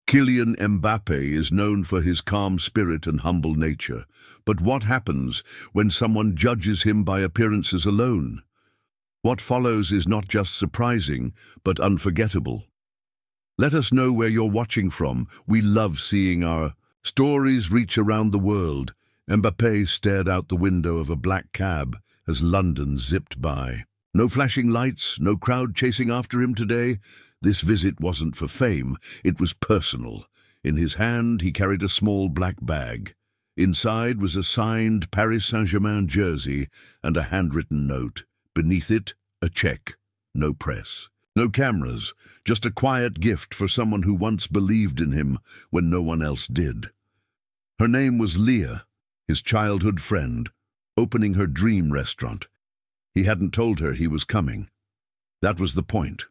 Kylian Mbappé is known for his calm spirit and humble nature. But what happens when someone judges him by appearances alone? What follows is not just surprising, but unforgettable. Let us know where you're watching from. We love seeing our stories reach around the world. Mbappé stared out the window of a black cab as London zipped by. No flashing lights, no crowd chasing after him today. This visit wasn't for fame, it was personal. In his hand, he carried a small black bag. Inside was a signed Paris Saint-Germain jersey and a handwritten note. Beneath it, a check. No press. No cameras, just a quiet gift for someone who once believed in him when no one else did. Her name was Leah, his childhood friend, opening her dream restaurant. He hadn't told her he was coming. That was the point.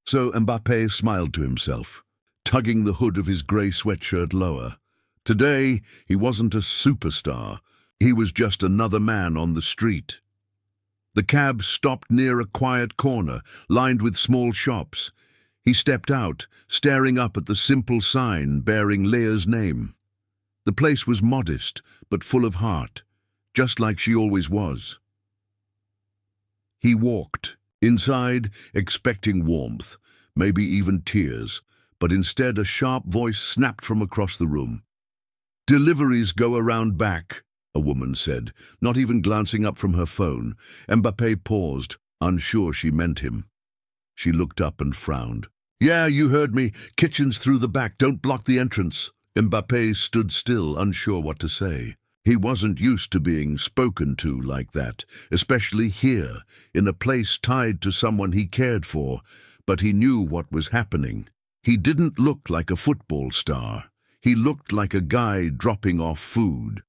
So Mbappé smiled to himself, tugging the hood of his grey sweatshirt lower. Today, he wasn't a superstar. He was just another man on the street. The cab stopped near a quiet corner, lined with small shops. He stepped out, staring up at the simple sign bearing Leah's name. The place was modest, but full of heart, just like she always was. He walked inside, expecting warmth, maybe even tears, but instead a sharp voice snapped from across the room. "Deliveries go around back," a woman said, not even glancing up from her phone. Mbappé paused, unsure she meant him. She looked up and frowned. "Yeah, you heard me. Kitchen's through the back. Don't block the entrance." Mbappé stood still, unsure what to say. He wasn't used to being spoken to like that, especially here, in a place tied to someone he cared for, but he knew what was happening. He didn't look like a football star. He looked like a guy dropping off food.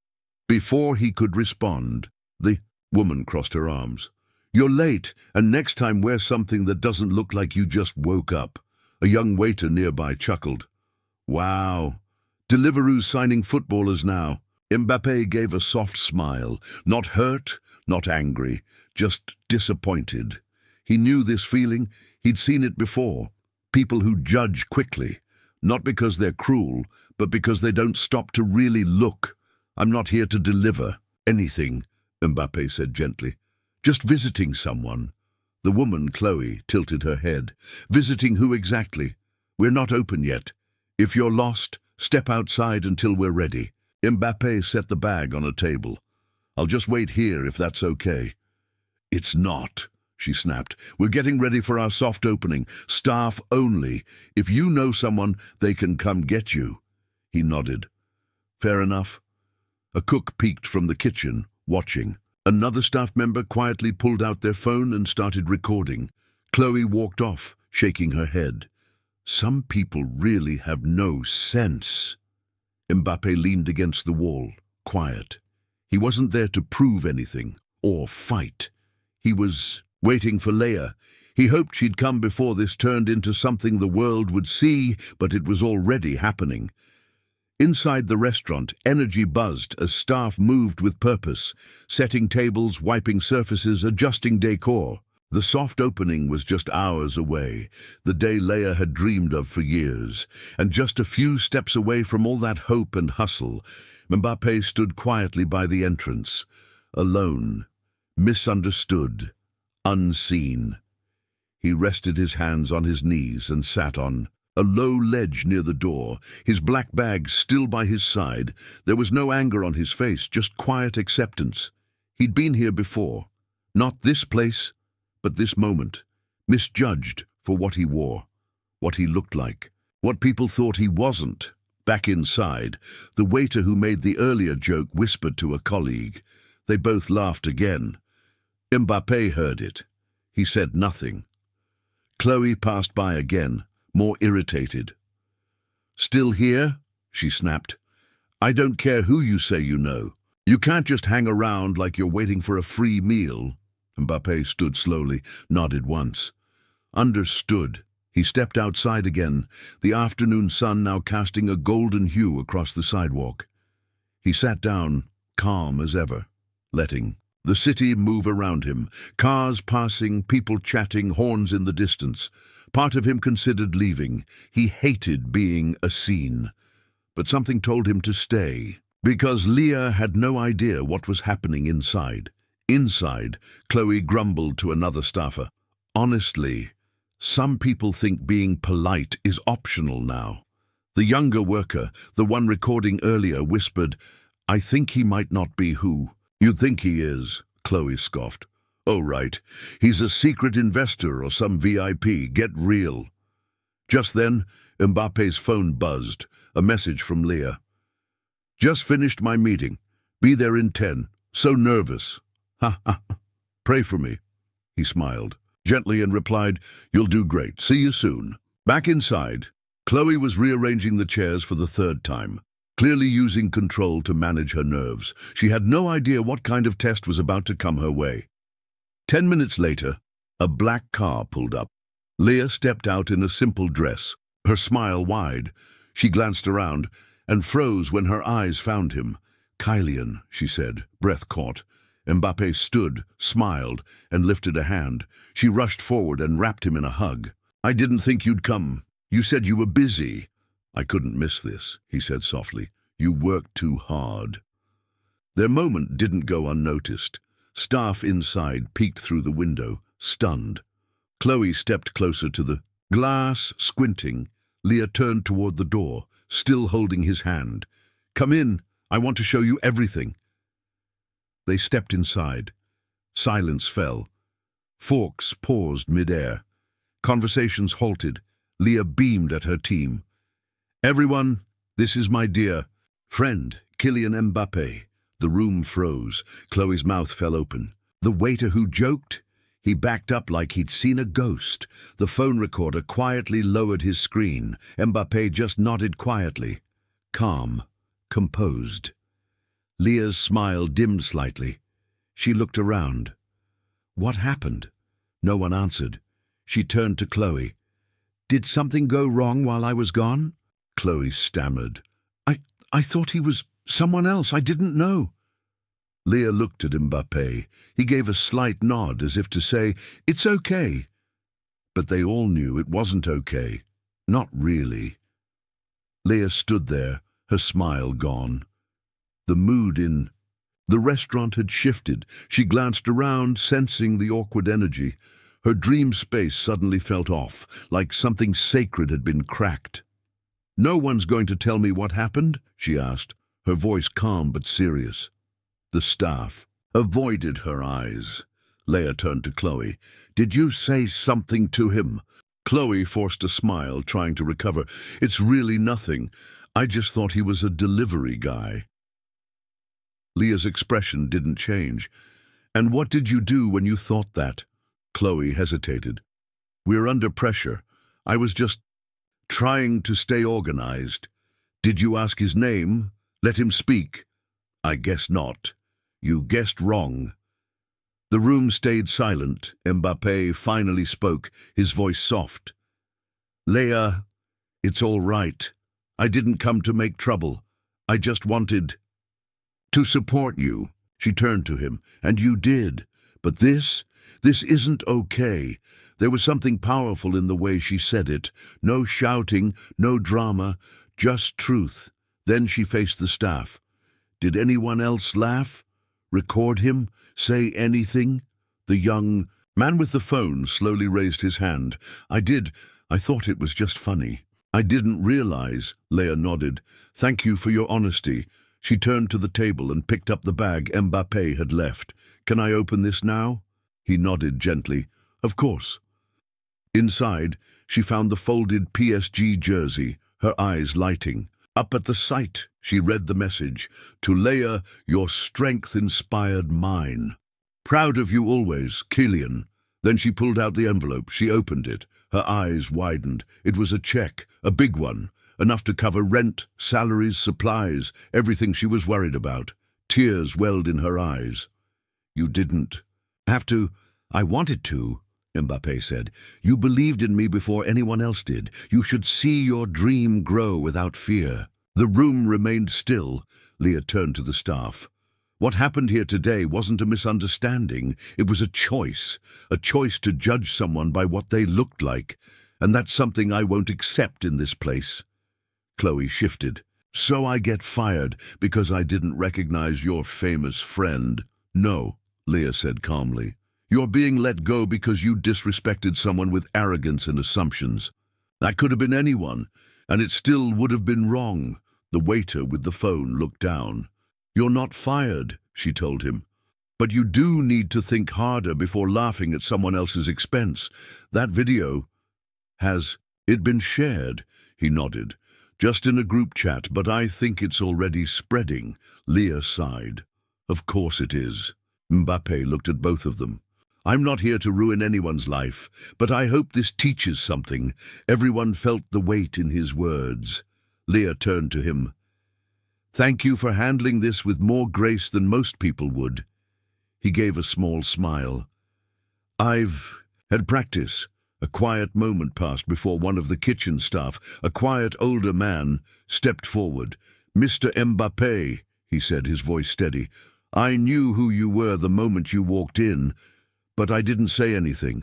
Before he could respond, the woman crossed her arms. "You're late, and next time wear something that doesn't look like you just woke up." A young waiter nearby chuckled. "Wow, Deliveroo's signing footballers now." Mbappé gave a soft smile, not hurt, not angry, just disappointed. He knew this feeling. He'd seen it before. People who judge quickly, not because they're cruel, but because they don't stop to really look. "I'm not here to deliver anything," Mbappé said gently. "Just visiting someone." The woman, Chloe, tilted her head. "Visiting who exactly? We're not open yet. If you're lost, step outside until we're ready." Mbappé set the bag on a table. "I'll just wait here if that's okay." "It's not," she snapped. "We're getting ready for our soft opening. Staff only. If you know someone, they can come get you." He nodded. "Fair enough." A cook peeked from the kitchen, watching. Another staff member quietly pulled out their phone and started recording. Chloe walked off, shaking her head. "Some people really have no sense." Mbappé leaned against the wall, quiet. He wasn't there to prove anything, or fight. He was waiting for Leah. He hoped she'd come before this turned into something the world would see, but it was already happening. Inside the restaurant, energy buzzed as staff moved with purpose, setting tables, wiping surfaces, adjusting decor. The soft opening was just hours away, the day Leah had dreamed of for years, and just a few steps away from all that hope and hustle, Mbappé stood quietly by the entrance, alone, misunderstood, unseen. He rested his hands on his knees and sat on a low ledge near the door, his black bag still by his side. There was no anger on his face, just quiet acceptance. He'd been here before. Not this place, but this moment. Misjudged for what he wore, what he looked like, what people thought he wasn't. Back inside, the waiter who made the earlier joke whispered to a colleague. They both laughed again. Mbappé heard it. He said nothing. Chloe passed by again, more irritated. "Still here?" she snapped. "I don't care who you say you know. You can't just hang around like you're waiting for a free meal." Mbappé stood slowly, nodded once. Understood. He stepped outside again, the afternoon sun now casting a golden hue across the sidewalk. He sat down, calm as ever, letting the city move around him, cars passing, people chatting, horns in the distance. Part of him considered leaving. He hated being a scene. But something told him to stay, because Leah had no idea what was happening inside. Inside, Chloe grumbled to another staffer. Honestly, some people think being polite is optional now. The younger worker, the one recording earlier, whispered, "I think he might not be who you think he is," Chloe scoffed. "Oh, right. He's a secret investor or some VIP. Get real." Just then, Mbappe's phone buzzed. A message from Leah. "Just finished my meeting. Be there in 10. So nervous." "Ha ha. Pray for me." He smiled gently and replied, "You'll do great. See you soon." Back inside, Chloe was rearranging the chairs for the third time, clearly using control to manage her nerves. She had no idea what kind of test was about to come her way. 10 minutes later, a black car pulled up. Leah stepped out in a simple dress, her smile wide. She glanced around and froze when her eyes found him. "Kylian," she said, breath caught. Mbappé stood, smiled, and lifted a hand. She rushed forward and wrapped him in a hug. "I didn't think you'd come. You said you were busy." "I couldn't miss this," he said softly. "You worked too hard." Their moment didn't go unnoticed. Staff inside peeked through the window, stunned. Chloe stepped closer to the glass, squinting. Leah turned toward the door, still holding his hand. "Come in. I want to show you everything." They stepped inside. Silence fell. Forks paused mid-air. Conversations halted. Leah beamed at her team. "Everyone, this is my dear friend, Kylian Mbappé." The room froze. Chloe's mouth fell open. The waiter who joked? He backed up like he'd seen a ghost. The phone recorder quietly lowered his screen. Mbappé just nodded quietly. Calm. Composed. Leah's smile dimmed slightly. She looked around. What happened? No one answered. She turned to Chloe. "Did something go wrong while I was gone?" Chloe stammered. I thought he was someone else. I didn't know." Leah looked at Mbappé. He gave a slight nod as if to say, "It's okay." But they all knew it wasn't okay. Not really. Leah stood there, her smile gone. The mood in the restaurant had shifted. She glanced around, sensing the awkward energy. Her dream space suddenly felt off, like something sacred had been cracked. "No one's going to tell me what happened?" she asked, her voice calm but serious. The staff avoided her eyes. Leah turned to Chloe. "Did you say something to him?" Chloe forced a smile, trying to recover. "It's really nothing. I just thought he was a delivery guy." Leah's expression didn't change. "And what did you do when you thought that?" Chloe hesitated. "We're under pressure. I was just trying to stay organized." "Did you ask his name? Let him speak?" "I guess not. You guessed wrong." The room stayed silent. Mbappé finally spoke, his voice soft. "Leah, it's all right. I didn't come to make trouble. I just wanted to support you." She turned to him. "And you did. But this isn't okay." There was something powerful in the way she said it. No shouting, no drama, just truth. Then she faced the staff. "Did anyone else laugh? Record him? Say anything?" The young man with the phone slowly raised his hand. "I did. I thought it was just funny." "I didn't realize," Leah nodded. "Thank you for your honesty." She turned to the table and picked up the bag Mbappé had left. "Can I open this now?" He nodded gently. "Of course." Inside, she found the folded PSG jersey, her eyes lighting. Up at the sight, she read the message. "To Leah, your strength inspired mine. Proud of you always, Kylian." Then she pulled out the envelope. She opened it. Her eyes widened. It was a check, a big one, enough to cover rent, salaries, supplies, everything she was worried about. Tears welled in her eyes. "You didn't have to." "I wanted to," Mbappé said. "You believed in me before anyone else did. You should see your dream grow without fear." The room remained still. Leah turned to the staff. What happened here today wasn't a misunderstanding. It was a choice to judge someone by what they looked like. and that's something I won't accept in this place. Chloe shifted. So I get fired because I didn't recognize your famous friend? No, Leah said calmly. You're being let go because you disrespected someone with arrogance and assumptions. That could have been anyone, and it still would have been wrong. The waiter with the phone looked down. You're not fired, she told him. But you do need to think harder before laughing at someone else's expense. That video, has it been shared? He nodded. Just in a group chat, but I think it's already spreading. Leah sighed. Of course it is. Mbappé looked at both of them. I'm not here to ruin anyone's life, but I hope this teaches something. Everyone felt the weight in his words. Leah turned to him. Thank you for handling this with more grace than most people would. He gave a small smile. I've had practice. A quiet moment passed before one of the kitchen staff, a quiet older man, stepped forward. Mr. Mbappé, he said, his voice steady. I knew who you were the moment you walked in, but I didn't say anything.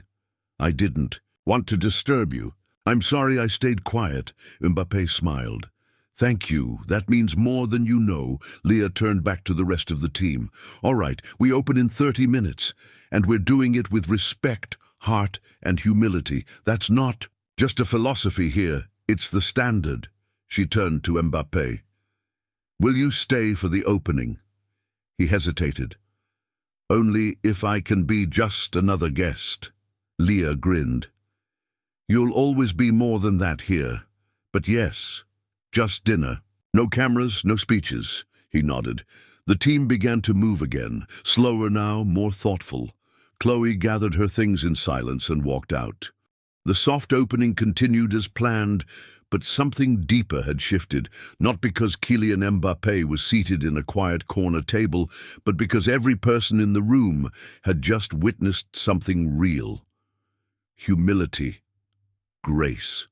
I didn't want to disturb you. I'm sorry I stayed quiet. Mbappé smiled. Thank you. That means more than you know. Leah turned back to the rest of the team. All right, we open in 30 minutes, and we're doing it with respect, heart, and humility. That's not just a philosophy here. It's the standard. She turned to Mbappé. Will you stay for the opening? He hesitated. Only if I can be just another guest. Leah grinned. You'll always be more than that here. But yes, just dinner. No cameras, no speeches. He nodded. The team began to move again, slower now, more thoughtful. Chloe gathered her things in silence and walked out. The soft opening continued as planned, but something deeper had shifted, not because Kylian Mbappé was seated in a quiet corner table, but because every person in the room had just witnessed something real. Humility, grace,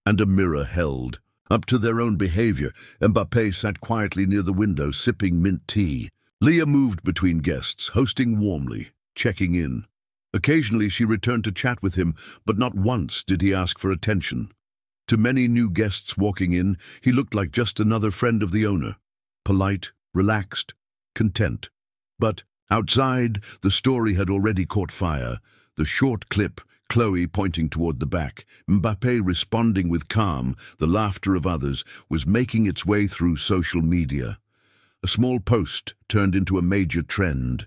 and a mirror held. Up to their own behavior, Mbappé sat quietly near the window, sipping mint tea. Leah moved between guests, hosting warmly, checking in. Occasionally she returned to chat with him, but not once did he ask for attention. To many new guests walking in, he looked like just another friend of the owner. Polite, relaxed, content. But outside, the story had already caught fire. The short clip, Chloe pointing toward the back, Mbappé responding with calm, the laughter of others, was making its way through social media. A small post turned into a major trend.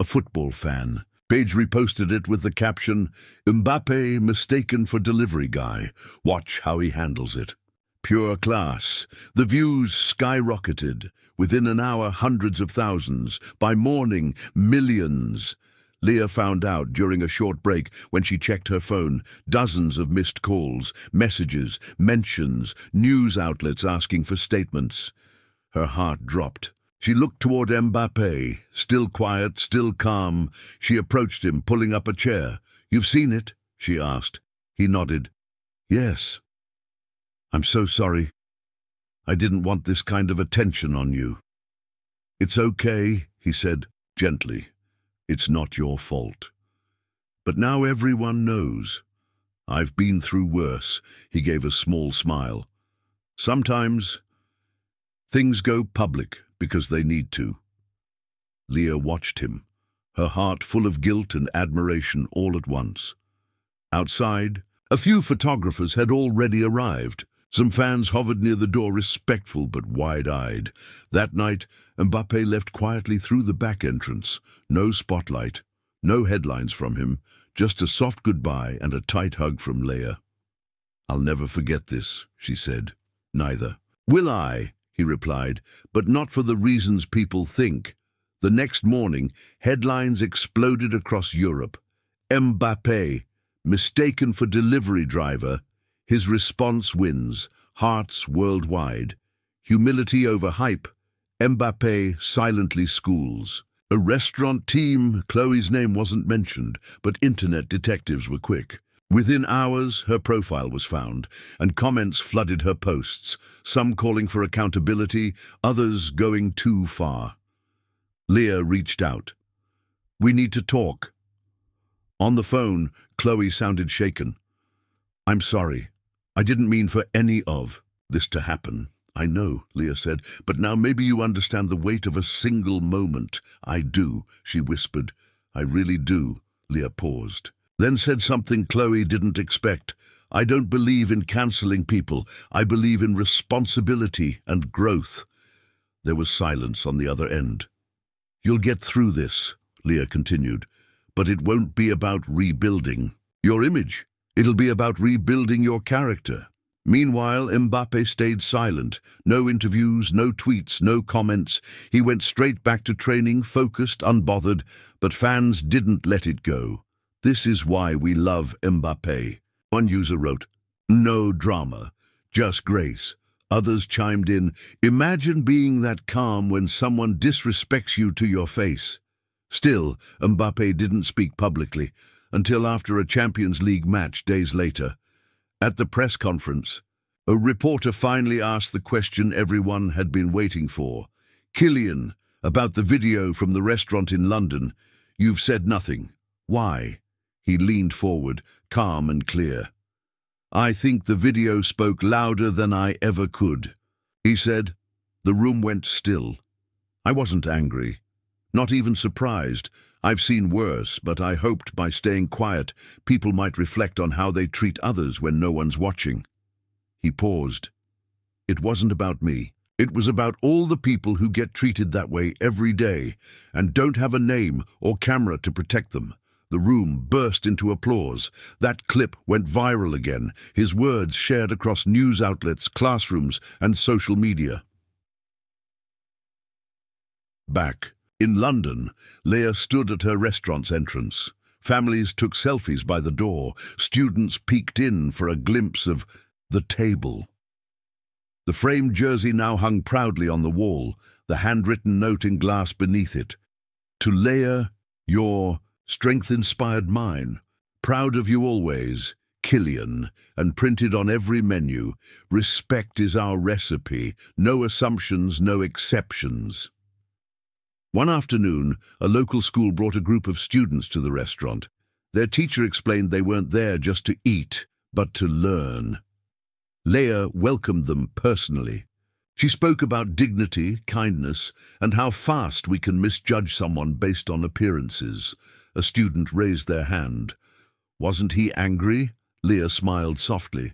A football fan. Page reposted it with the caption, Mbappé mistaken for delivery guy. Watch how he handles it. Pure class. The views skyrocketed. Within an hour, hundreds of thousands. By morning, millions. Leah found out during a short break when she checked her phone. Dozens of missed calls, messages, mentions, news outlets asking for statements. Her heart dropped. She looked toward Mbappé, still quiet, still calm. She approached him, pulling up a chair. You've seen it? She asked. He nodded. Yes. I'm so sorry. I didn't want this kind of attention on you. It's okay, he said, gently. It's not your fault. But now everyone knows. I've been through worse. He gave a small smile. Sometimes things go public because they need to. Leah watched him, her heart full of guilt and admiration all at once. Outside, a few photographers had already arrived. Some fans hovered near the door, respectful but wide-eyed. That night, Mbappé left quietly through the back entrance. No spotlight, no headlines from him, just a soft goodbye and a tight hug from Leah. I'll never forget this, she said. Neither. Will I? He replied, but not for the reasons people think. The next morning, headlines exploded across Europe. Mbappé, mistaken for delivery driver. His response wins, hearts worldwide. Humility over hype. Mbappé silently schools. A restaurant team, Chloe's name wasn't mentioned, but internet detectives were quick. Within hours, her profile was found, and comments flooded her posts, some calling for accountability, others going too far. Leah reached out. We need to talk. On the phone, Chloe sounded shaken. I'm sorry. I didn't mean for any of this to happen. I know, Leah said, but now maybe you understand the weight of a single moment. I do, she whispered. I really do. Leah paused, then said something Chloe didn't expect. I don't believe in cancelling people. I believe in responsibility and growth. There was silence on the other end. You'll get through this, Leah continued, but it won't be about rebuilding your image. It'll be about rebuilding your character. Meanwhile, Mbappé stayed silent. No interviews, no tweets, no comments. He went straight back to training, focused, unbothered, but fans didn't let it go. This is why we love Mbappé. One user wrote, no drama, just grace. Others chimed in, imagine being that calm when someone disrespects you to your face. Still, Mbappé didn't speak publicly until after a Champions League match days later. At the press conference, a reporter finally asked the question everyone had been waiting for. Kylian, about the video from the restaurant in London, you've said nothing. Why? He leaned forward, calm and clear. I think the video spoke louder than I ever could. He said. The room went still. I wasn't angry, not even surprised. I've seen worse, but I hoped by staying quiet, people might reflect on how they treat others when no one's watching. He paused. It wasn't about me. It was about all the people who get treated that way every day and don't have a name or camera to protect them. The room burst into applause. That clip went viral again, his words shared across news outlets, classrooms, and social media. Back in London, Leah stood at her restaurant's entrance. Families took selfies by the door. Students peeked in for a glimpse of the table. The framed jersey now hung proudly on the wall, the handwritten note in glass beneath it. To Leah, your strength inspired mine. Proud of you always, Kylian, and printed on every menu. Respect is our recipe. No assumptions, no exceptions. One afternoon, a local school brought a group of students to the restaurant. Their teacher explained they weren't there just to eat, but to learn. Leah welcomed them personally. She spoke about dignity, kindness, and how fast we can misjudge someone based on appearances. A student raised their hand. Wasn't he angry? Leah smiled softly.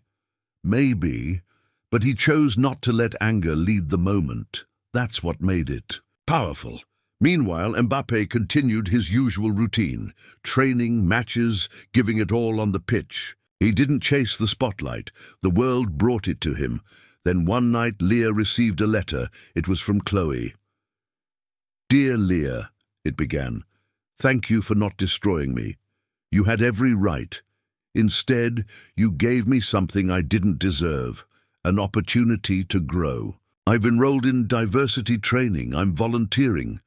Maybe, but he chose not to let anger lead the moment. That's what made it powerful. Meanwhile, Mbappé continued his usual routine, training, matches, giving it all on the pitch. He didn't chase the spotlight. The world brought it to him. Then one night, Leah received a letter. It was from Chloe. Dear Leah, it began, thank you for not destroying me. You had every right. Instead, you gave me something I didn't deserve, an opportunity to grow. I've enrolled in diversity training. I'm volunteering.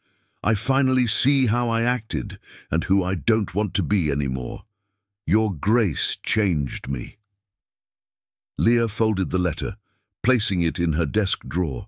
I finally see how I acted and who I don't want to be anymore. Your grace changed me. Leah folded the letter, placing it in her desk drawer.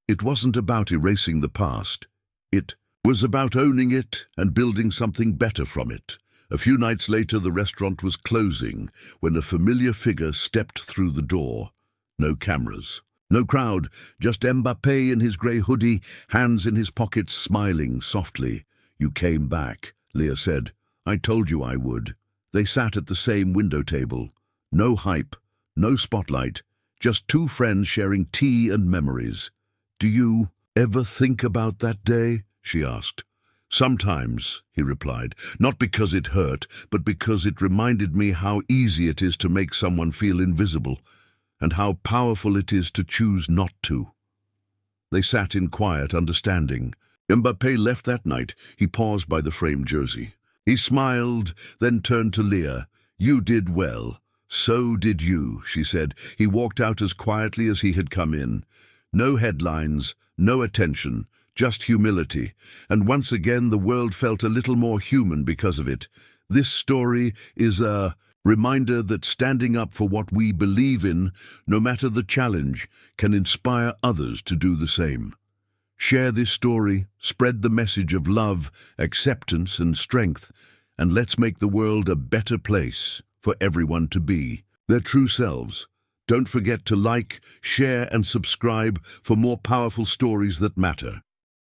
It wasn't about erasing the past. It was about owning it and building something better from it. A few nights later, the restaurant was closing when a familiar figure stepped through the door. No cameras. No crowd, just Mbappé in his grey hoodie, hands in his pockets, smiling softly. You came back, Leah said. I told you I would. They sat at the same window table. No hype, no spotlight, just two friends sharing tea and memories. Do you ever think about that day? She asked. Sometimes, he replied, not because it hurt, but because it reminded me how easy it is to make someone feel invisible, and how powerful it is to choose not to. They sat in quiet understanding. Mbappé left that night. He paused by the framed jersey. He smiled, then turned to Leah. You did well. So did you, she said. He walked out as quietly as he had come in. No headlines, no attention, just humility. And once again the world felt a little more human because of it. This story is a reminder that standing up for what we believe in, no matter the challenge, can inspire others to do the same. Share this story, spread the message of love, acceptance and strength, and let's make the world a better place for everyone to be. their true selves. Don't forget to like, share and subscribe for more powerful stories that matter.